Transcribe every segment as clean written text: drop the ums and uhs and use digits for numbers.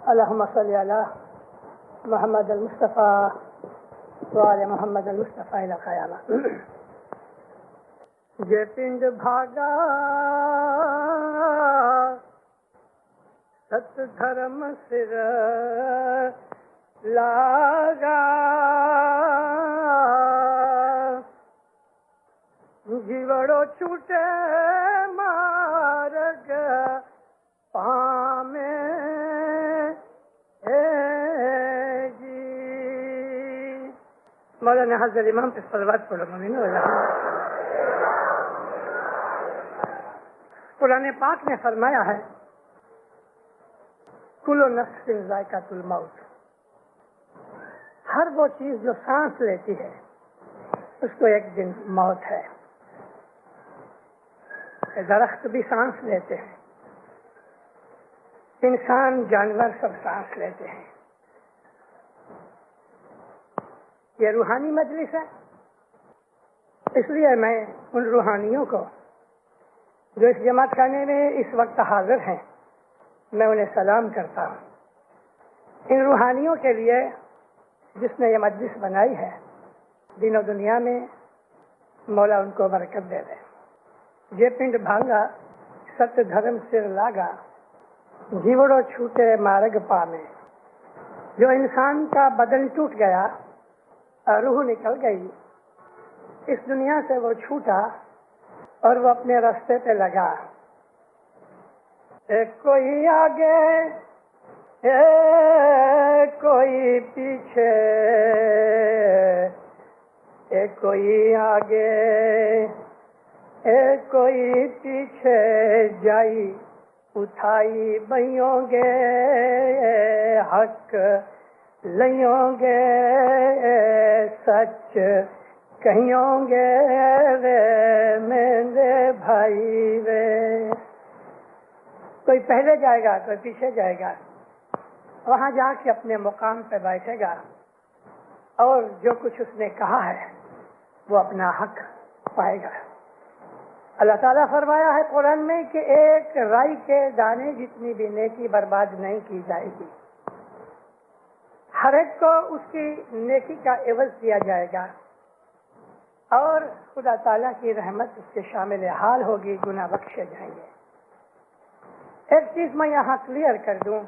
اللهم صل على محمد المصطفى وعلى محمد المصطفى الى قیامہ. جے پنڈ بھاگا ست دھرم سر لاگا جیوڑو چھوٹے مارگ پامے جی. مولانا حضرت امام پہ صلوات پڑھو. قرآن پاک نے فرمایا ہے کل نفس ذائقۃ الموت. ہر وہ چیز جو سانس لیتی ہے اس کو ایک دن موت ہے. درخت بھی سانس لیتے ہیں، انسان جانور سب سانس لیتے ہیں. یہ روحانی مجلس ہے، اس لیے میں ان روحانیوں کو جو اس جماعت خانے میں اس وقت حاضر ہیں میں انہیں سلام کرتا ہوں. ان روحانیوں کے لیے جس نے یہ مجلس بنائی ہے دین و دنیا میں مولا ان کو برکت دے دے. یہ پنڈ بھانگا ست دھرم سر لاگا جیوڑو چھوٹے مارگ پامے. جو انسان کا بدن ٹوٹ گیا اور روح نکل گئی، اس دنیا سے وہ چھوٹا اور وہ اپنے راستے پہ لگا. ایک کوئی آگے ایک کوئی پیچھے، ایک کوئی آگے ایک کوئی پیچھے جائی اٹھائی بھائیوں گے حق لئیوں گے سچ کہیوں گے وے میرے بھائی وے. کوئی پہلے جائے گا کوئی پیچھے جائے گا، وہاں جا کے اپنے مقام پہ بیٹھے گا اور جو کچھ اس نے کہا ہے وہ اپنا حق پائے گا. اللہ تعالیٰ فرمایا ہے قرآن میں کہ ایک رائی کے دانے جتنی بھی نیکی برباد نہیں کی جائے گی. ہر ایک کو اس کی نیکی کا عوض دیا جائے گا اور خدا تعالیٰ کی رحمت اس کے شامل حال ہوگی، گناہ بخشے جائیں گے. ایک چیز میں یہاں کلیئر کر دوں،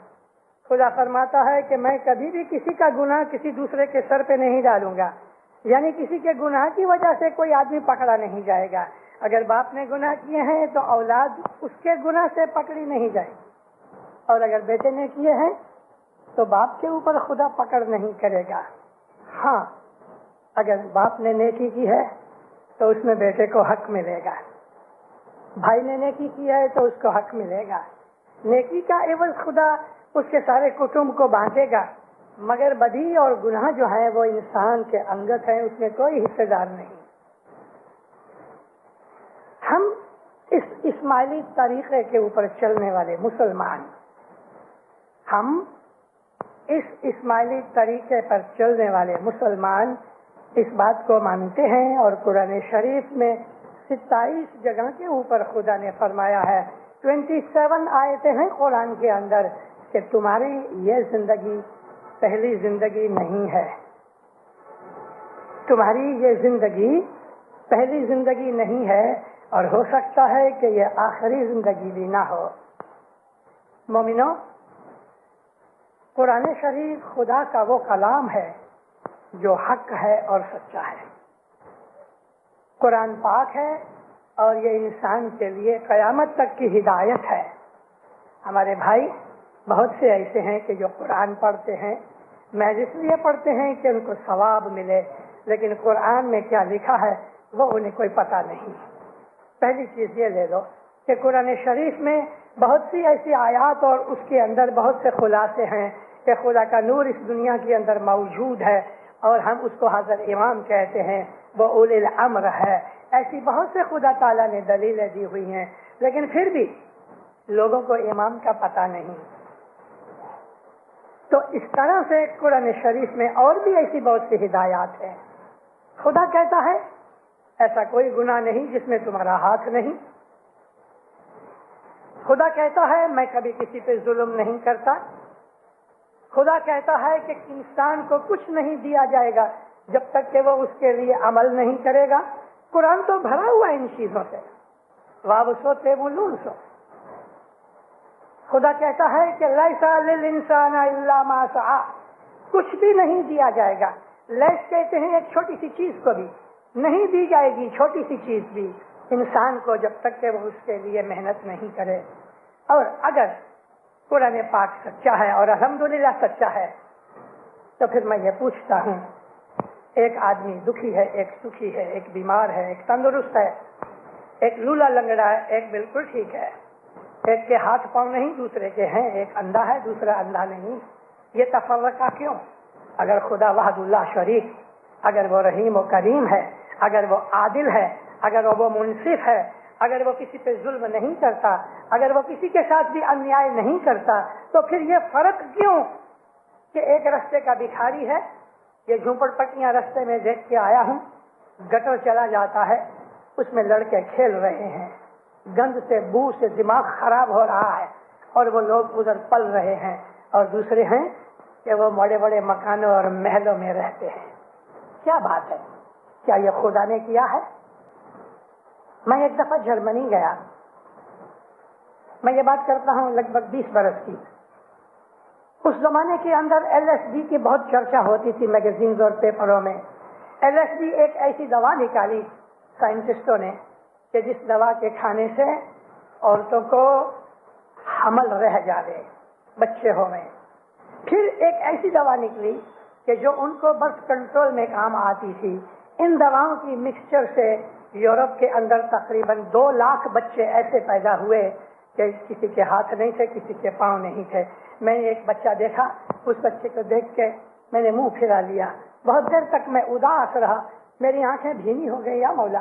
خدا فرماتا ہے کہ میں کبھی بھی کسی کا گناہ کسی دوسرے کے سر پہ نہیں ڈالوں گا. یعنی کسی کے گناہ کی وجہ سے کوئی آدمی پکڑا نہیں جائے گا. اگر باپ نے گناہ کیے ہیں تو اولاد اس کے گناہ سے پکڑی نہیں جائے گی، اور اگر بیٹے نے کیے ہیں تو باپ کے اوپر خدا پکڑ نہیں کرے گا. ہاں اگر باپ نے نیکی کی ہے تو اس میں بیٹے کو حق ملے گا، بھائی نے نیکی کی ہے تو اس کو حق ملے گا. نیکی کا عوض خدا اس کے سارے کٹمب کو بانٹے گا، مگر بدی اور گناہ جو ہے وہ انسان کے انگت ہیں، اس میں کوئی حصے دار نہیں. ہم اس اسماعیلی طریقے کے اوپر چلنے والے مسلمان، ہم اس اسماعیلی طریقے پر چلنے والے مسلمان اس بات کو مانتے ہیں، اور قرآن شریف میں 27 جگہ کے اوپر خدا نے فرمایا ہے، 27 آیتیں ہیں قرآن کے اندر کہ تمہاری یہ زندگی پہلی زندگی نہیں ہے، تمہاری یہ زندگی پہلی زندگی نہیں ہے، اور ہو سکتا ہے کہ یہ آخری زندگی بھی نہ ہو. مومنو، قرآن شریف خدا کا وہ کلام ہے جو حق ہے اور سچا ہے. قرآن پاک ہے اور یہ انسان کے لیے قیامت تک کی ہدایت ہے. ہمارے بھائی بہت سے ایسے ہیں کہ جو قرآن پڑھتے ہیں، محض اس لیے پڑھتے ہیں کہ ان کو ثواب ملے، لیکن قرآن میں کیا لکھا ہے وہ انہیں کوئی پتہ نہیں. پہلی چیز یہ لے لو کہ قرآن شریف میں بہت سی ایسی آیات اور اس کے اندر بہت سے خلاصے ہیں کہ خدا کا نور اس دنیا کے اندر موجود ہے اور ہم اس کو حضرت امام کہتے ہیں، وہ اولی الامر ہے. ایسی بہت سے خدا تعالیٰ نے دلیلیں دی ہوئی ہیں، لیکن پھر بھی لوگوں کو امام کا پتہ نہیں. تو اس طرح سے قرآن شریف میں اور بھی ایسی بہت سی ہدایات ہیں. خدا کہتا ہے ایسا کوئی گناہ نہیں جس میں تمہارا ہاتھ نہیں. خدا کہتا ہے میں کبھی کسی پہ ظلم نہیں کرتا. خدا کہتا ہے کہ انسان کو کچھ نہیں دیا جائے گا جب تک کہ وہ اس کے لیے عمل نہیں کرے گا. قرآن تو بھرا ہوا ان چیزوں سے. وابسو تیبولون سو. خدا کہتا ہے کہ لیسا للانسان الا ما سعى. کچھ بھی نہیں دیا جائے گا. لیس کہتے ہیں ایک چھوٹی سی چیز کو بھی نہیں دی جائے گی, چھوٹی سی چیز بھی انسان کو, جب تک کہ وہ اس کے لیے محنت نہیں کرے. اور اگر قرآن پاک سچا ہے اور الحمدللہ سچا ہے تو پھر میں یہ پوچھتا ہوں, ایک آدمی دکھی ہے, ایک سکھی ہے, ایک بیمار ہے, ایک تندرست ہے, ایک لولا لنگڑا ہے, ایک بالکل ٹھیک ہے, ایک کے ہاتھ پاؤں نہیں دوسرے کے ہیں, ایک اندھا ہے دوسرا اندھا نہیں. یہ تفرقہ کیوں؟ اگر خدا وحد اللہ شریک, اگر وہ رحیم و کریم ہے, اگر وہ عادل ہے, اگر وہ منصف ہے, اگر وہ کسی پہ ظلم نہیں کرتا, اگر وہ کسی کے ساتھ بھی انیائے نہیں کرتا, تو پھر یہ فرق کیوں کہ ایک رستے کا بھکاری ہے, یہ جھونپڑ پٹیاں رستے میں دیکھ کے آیا ہوں, گٹر چلا جاتا ہے, اس میں لڑکے کھیل رہے ہیں, گند سے بو سے دماغ خراب ہو رہا ہے اور وہ لوگ ادھر پل رہے ہیں, اور دوسرے ہیں کہ وہ بڑے بڑے مکانوں اور محلوں میں رہتے ہیں. کیا بات ہے؟ کیا یہ خدا نے کیا ہے؟ میں ایک دفعہ جرمنی گیا, میں یہ بات کرتا ہوں لگ بھگ 20 برس کی. اس زمانے کے اندر LSD کی بہت چرچا ہوتی تھی میگزینز اور پیپروں میں. LSD ایک ایسی دوا نکالی سائنٹسٹوں نے کہ جس دوا کے کھانے سے عورتوں کو حمل رہ جاوے, بچے ہوئے. پھر ایک ایسی دوا نکلی کہ جو ان کو برتھ کنٹرول میں کام آتی تھی. ان دواؤں کی مکسچر سے یورپ کے اندر تقریباً 2 لاکھ بچے ایسے پیدا ہوئے کہ کسی کے ہاتھ نہیں تھے, کسی کے پاؤں نہیں تھے. میں نے ایک بچہ دیکھا, اس بچے کو دیکھ کے میں نے منہ پھرا لیا. بہت دیر تک میں اداس رہا, میری آنکھیں بھینی ہو گئی. یا مولا,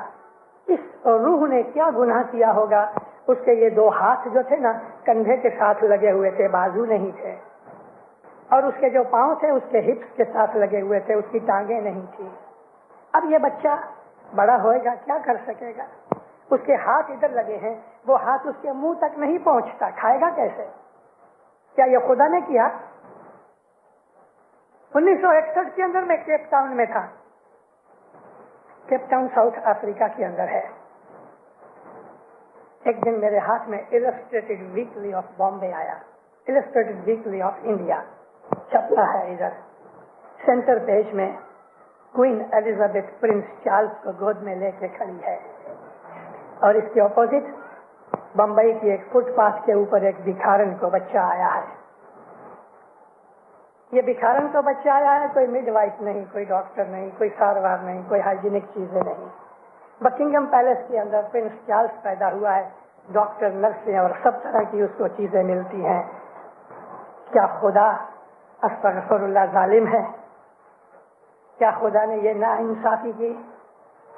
اس روح نے کیا گناہ کیا ہوگا؟ اس کے یہ 2 ہاتھ جو تھے نا کندھے کے ساتھ لگے ہوئے تھے, بازو نہیں تھے, اور اس کے جو پاؤں تھے اس کے ہپس کے ساتھ لگے ہوئے تھے, اس کی ٹانگیں نہیں تھی. اب یہ بچہ بڑا ہوئے گا, کیا کر سکے گا؟ اس کے ہاتھ ادھر لگے ہیں, وہ ہاتھ اس کے منہ تک نہیں پہنچتا, کھائے گا کیسے؟ کیا یہ خدا نے کیا؟ 1961 کے اندر میں کیپ ٹاؤن میں تھا. کیپ ٹاؤن ساؤتھ افریقہ کے اندر ہے. ایک دن میرے ہاتھ میں السٹریٹڈ ویکلی آف بامبے آیا, السٹریٹڈ ویکلی آف انڈیا چھپا ہے. ادھر سینٹر پیج میں کوئین ایلزابتھ پرنس چارلز کو گود میں لے کے کھڑی ہے, اور اس کے اپوزٹ بمبئی کی ایک فٹ پاتھ کے اوپر ایک بھکارن کو بچہ آیا ہے. یہ بھکارن کو بچہ آیا ہے, کوئی مڈ وائف نہیں, کوئی ڈاکٹر نہیں, کوئی ساروار نہیں, کوئی ہائیجینک چیزیں نہیں. بکنگم پیلس کے اندر پرنس چارلز پیدا ہوا ہے, ڈاکٹر نرسیں اور سب طرح کی اس کو چیزیں ملتی ہیں. کیا خدا استغفر اللہ ظالم ہے؟ کیا خدا نے یہ ناانصافی کی؟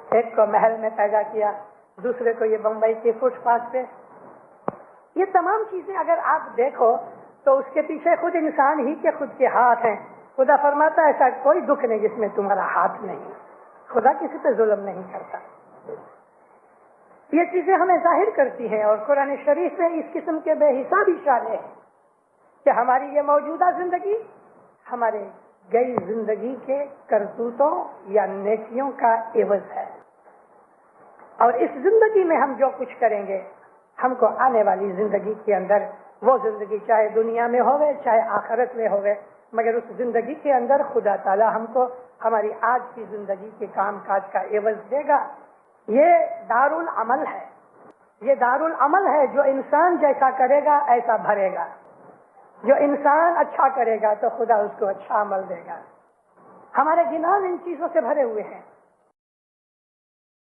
ایک کو محل میں پیدا کیا, دوسرے کو یہ بمبئی کے فٹ پاتھ پہ. یہ تمام چیزیں اگر آپ دیکھو تو اس کے پیچھے خود انسان ہی کے خود کے ہاتھ ہیں. خدا فرماتا ہے ایسا کوئی دکھ نہیں جس میں تمہارا ہاتھ نہیں. خدا کسی پہ ظلم نہیں کرتا. یہ چیزیں ہمیں ظاہر کرتی ہیں, اور قرآن شریف میں اس قسم کے بے حساب اشارے ہیں کہ ہماری یہ موجودہ زندگی ہمارے گئی زندگی کے کرتوتوں یا نیکیوں کا عوض ہے, اور اس زندگی میں ہم جو کچھ کریں گے ہم کو آنے والی زندگی کے اندر وہ زندگی چاہے دنیا میں ہوئے چاہے آخرت میں ہوئے, مگر اس زندگی کے اندر خدا تعالی ہم کو ہماری آج کی زندگی کے کام کاج کا عوض دے گا. یہ دارالعمل ہے, یہ دارالعمل ہے. جو انسان جیسا کرے گا ایسا بھرے گا. جو انسان اچھا کرے گا تو خدا اس کو اچھا عمل دے گا. ہمارے جنان ان چیزوں سے بھرے ہوئے ہیں.